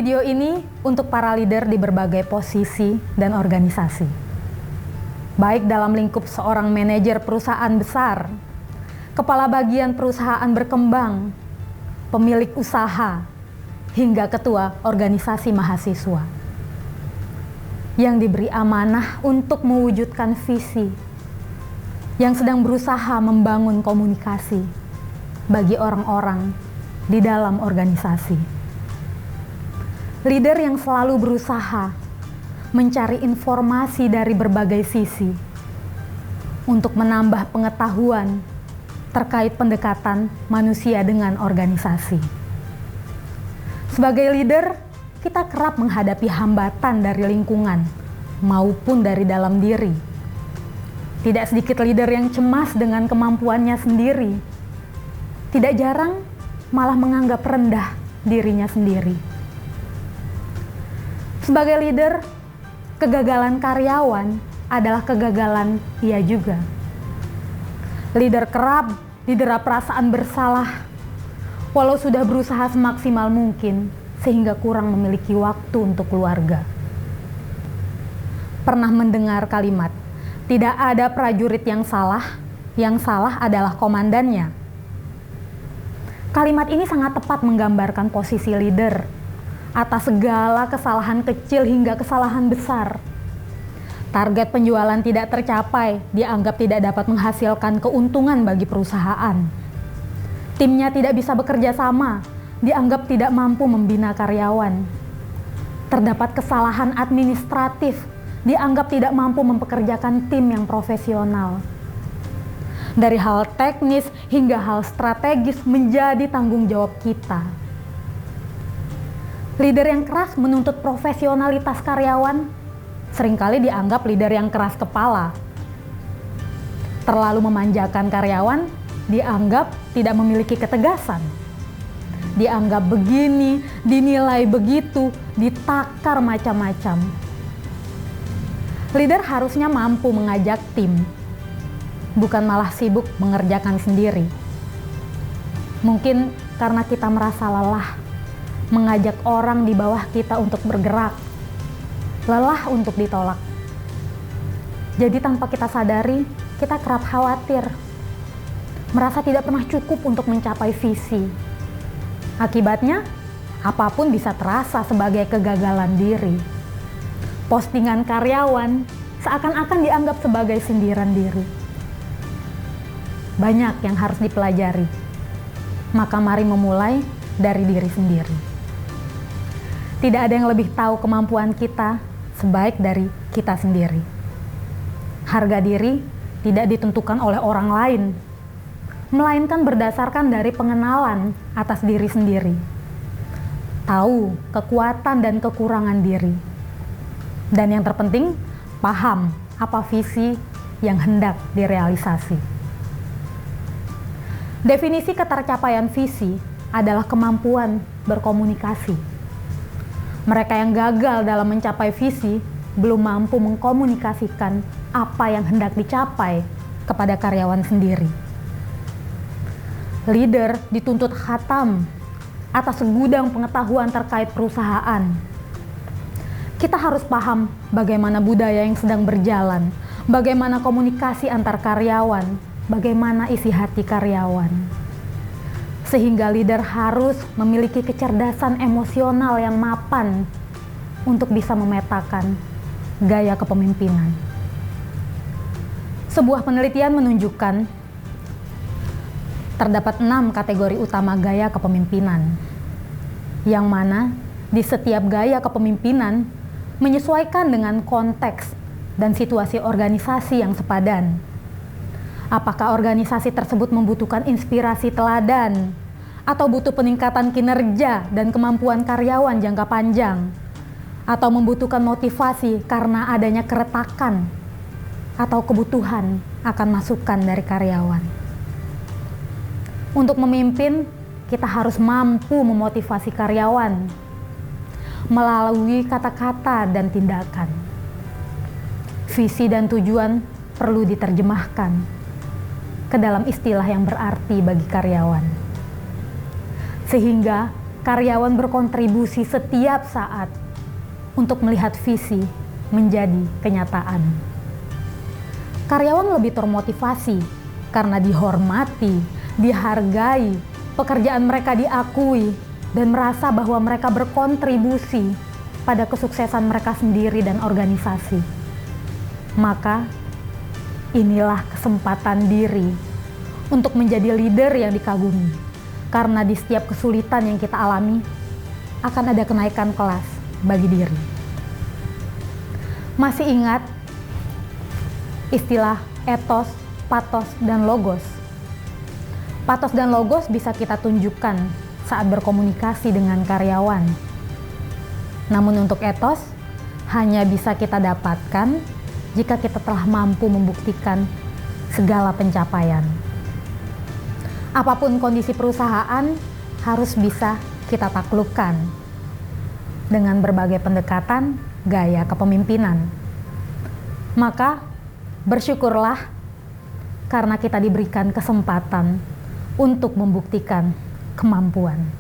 video ini untuk para leader di berbagai posisi dan organisasi. Baik dalam lingkup seorang manajer perusahaan besar, kepala bagian perusahaan berkembang, pemilik usaha, hingga ketua organisasi mahasiswa yang diberi amanah untuk mewujudkan visi, yang sedang berusaha membangun komunikasi bagi orang-orang di dalam organisasi. Leader yang selalu berusaha mencari informasi dari berbagai sisi untuk menambah pengetahuan terkait pendekatan manusia dengan organisasi. Sebagai leader, kita kerap menghadapi hambatan dari lingkungan maupun dari dalam diri. Tidak sedikit leader yang cemas dengan kemampuannya sendiri. Tidak jarang malah menganggap rendah dirinya sendiri. Sebagai leader, kegagalan karyawan adalah kegagalan ia juga. Leader kerap didera perasaan bersalah, walau sudah berusaha semaksimal mungkin sehingga kurang memiliki waktu untuk keluarga. Pernah mendengar kalimat, tidak ada prajurit yang salah adalah komandannya. Kalimat ini sangat tepat menggambarkan posisi leader atas segala kesalahan kecil hingga kesalahan besar. Target penjualan tidak tercapai, dianggap tidak dapat menghasilkan keuntungan bagi perusahaan. Timnya tidak bisa bekerja sama, dianggap tidak mampu membina karyawan. Terdapat kesalahan administratif, dianggap tidak mampu mempekerjakan tim yang profesional. Dari hal teknis hingga hal strategis menjadi tanggung jawab kita. Leader yang keras menuntut profesionalitas karyawan, seringkali dianggap leader yang keras kepala. Terlalu memanjakan karyawan, dianggap tidak memiliki ketegasan. Dianggap begini, dinilai begitu, ditakar macam-macam. Leader harusnya mampu mengajak tim, bukan malah sibuk mengerjakan sendiri. Mungkin karena kita merasa lelah mengajak orang di bawah kita untuk bergerak, lelah untuk ditolak. Jadi tanpa kita sadari, kita kerap khawatir, merasa tidak pernah cukup untuk mencapai visi. Akibatnya, apapun bisa terasa sebagai kegagalan diri. Postingan karyawan seakan-akan dianggap sebagai sindiran diri. Banyak yang harus dipelajari, maka mari memulai dari diri sendiri. Tidak ada yang lebih tahu kemampuan kita sebaik dari kita sendiri. Harga diri tidak ditentukan oleh orang lain, melainkan berdasarkan dari pengenalan atas diri sendiri. Tahu kekuatan dan kekurangan diri. Dan yang terpenting, paham apa visi yang hendak direalisasi. Definisi ketercapaian visi adalah kemampuan berkomunikasi. Mereka yang gagal dalam mencapai visi belum mampu mengkomunikasikan apa yang hendak dicapai kepada karyawan sendiri. Leader dituntut khatam atas segudang pengetahuan terkait perusahaan. Kita harus paham bagaimana budaya yang sedang berjalan, bagaimana komunikasi antar karyawan, bagaimana isi hati karyawan. Sehingga leader harus memiliki kecerdasan emosional yang mapan untuk bisa memetakan gaya kepemimpinan. Sebuah penelitian menunjukkan terdapat 6 kategori utama gaya kepemimpinan, yang mana di setiap gaya kepemimpinan menyesuaikan dengan konteks dan situasi organisasi yang sepadan. Apakah organisasi tersebut membutuhkan inspirasi teladan atau butuh peningkatan kinerja dan kemampuan karyawan jangka panjang, atau membutuhkan motivasi karena adanya keretakan atau kebutuhan akan masukan dari karyawan. Untuk memimpin, kita harus mampu memotivasi karyawan melalui kata-kata dan tindakan. Visi dan tujuan perlu diterjemahkan ke dalam istilah yang berarti bagi karyawan. Sehingga karyawan berkontribusi setiap saat untuk melihat visi menjadi kenyataan. Karyawan lebih termotivasi karena dihormati, dihargai, pekerjaan mereka diakui, dan merasa bahwa mereka berkontribusi pada kesuksesan mereka sendiri dan organisasi. Maka, inilah kesempatan diri untuk menjadi leader yang dikagumi. Karena di setiap kesulitan yang kita alami, akan ada kenaikan kelas bagi diri. Masih ingat istilah etos, patos, dan logos? Patos dan logos bisa kita tunjukkan saat berkomunikasi dengan karyawan. Namun untuk etos, hanya bisa kita dapatkan jika kita telah mampu membuktikan segala pencapaian. Apapun kondisi perusahaan, harus bisa kita taklukkan dengan berbagai pendekatan gaya kepemimpinan. Maka, bersyukurlah karena kita diberikan kesempatan untuk membuktikan kemampuan.